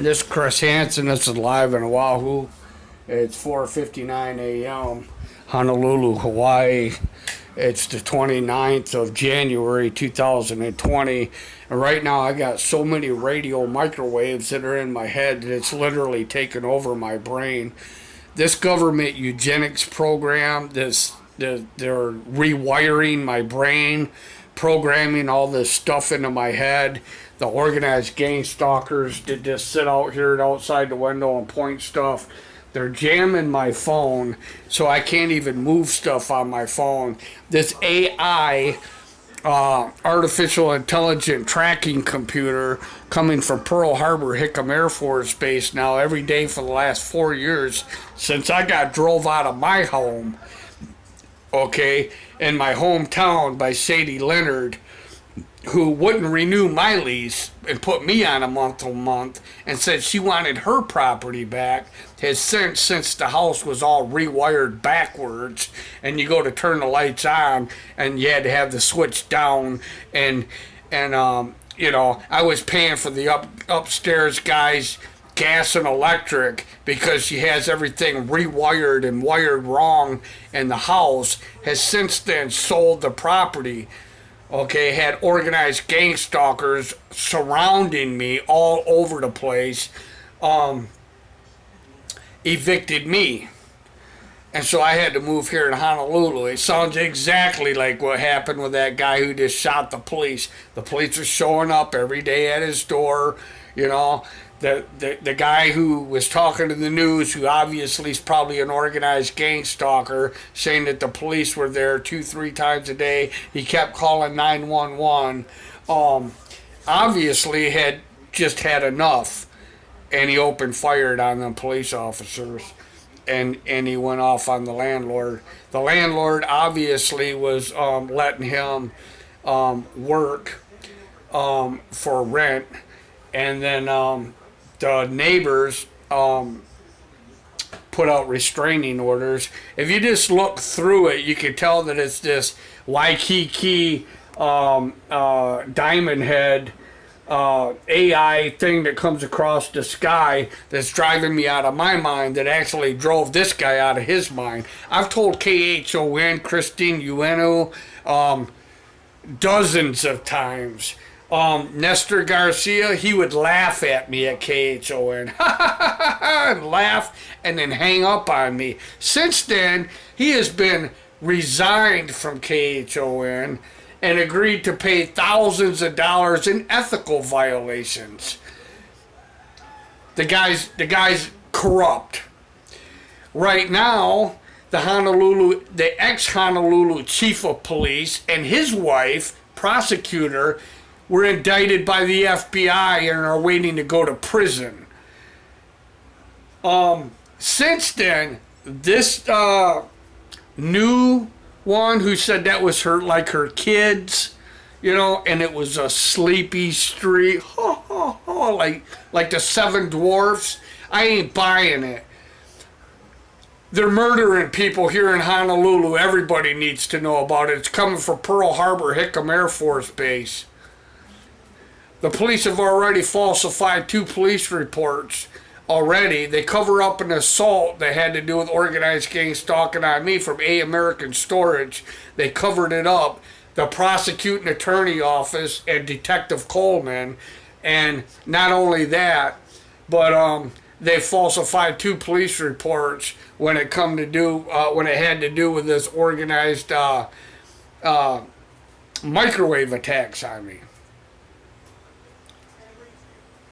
This is Chris Hansen. This is live in Oahu. It's 4:59 a.m. Honolulu, Hawaii. It's the 29th of January 2020. And right now I got so many radio microwaves that are in my head that it's literally taken over my brain. This government eugenics program, they're rewiring my brain, programming all this stuff into my head. The organized gang stalkers did just sit out here outside the window and point stuff. They're jamming my phone so I can't even move stuff on my phone. This AI, artificial intelligent tracking computer coming from Pearl Harbor Hickam Air Force Base now every day for the last 4 years since I got drove out of my home, okay, in my hometown by Sadie Leonard, who wouldn't renew my lease and put me on a month-to-month and said she wanted her property back, has since the house was all rewired backwards and you go to turn the lights on and you had to have the switch down and you know, I was paying for the upstairs guys gas and electric because she has everything rewired and wired wrong, and the house has since then sold the property. Okay, had organized gang stalkers surrounding me all over the place, evicted me. And so I had to move here in Honolulu. It sounds exactly like what happened with that guy who just shot the police. The police are showing up every day at his door, you know. The guy who was talking to the news, who obviously is probably an organized gang stalker, saying that the police were there 2-3 times a day. He kept calling 911. Obviously had just had enough, and he opened fire on the police officers, and he went off on the landlord. The landlord obviously was letting him work for rent, and then the neighbors put out restraining orders. If you just look through it, you can tell that it's this Waikiki diamond head AI thing that comes across the sky that's driving me out of my mind, that actually drove this guy out of his mind. I've told KHON, Christine Ueno, dozens of times. NESTOR GARCIA, he would laugh at me at KHON. And laugh and then hang up on me. Since then, he has been resigned from KHON and agreed to pay thousands of dollars in ethical violations. The guy's corrupt. Right now, the ex-Honolulu chief of police and his wife, prosecutor, were indicted by the FBI and are waiting to go to prison. Since then, this new one who said that was her kids, you know, and it was a sleepy street, like the Seven Dwarfs. I ain't buying it. They're murdering people here in Honolulu. Everybody needs to know about it. It's coming from Pearl Harbor Hickam Air Force Base. The police have already falsified 2 police reports already. They cover up an assault that had to do with organized gang stalking on me from American Storage. They covered it up. The prosecuting attorney office and Detective Coleman. And not only that, but they falsified 2 police reports when it had to do with this organized microwave attacks on me.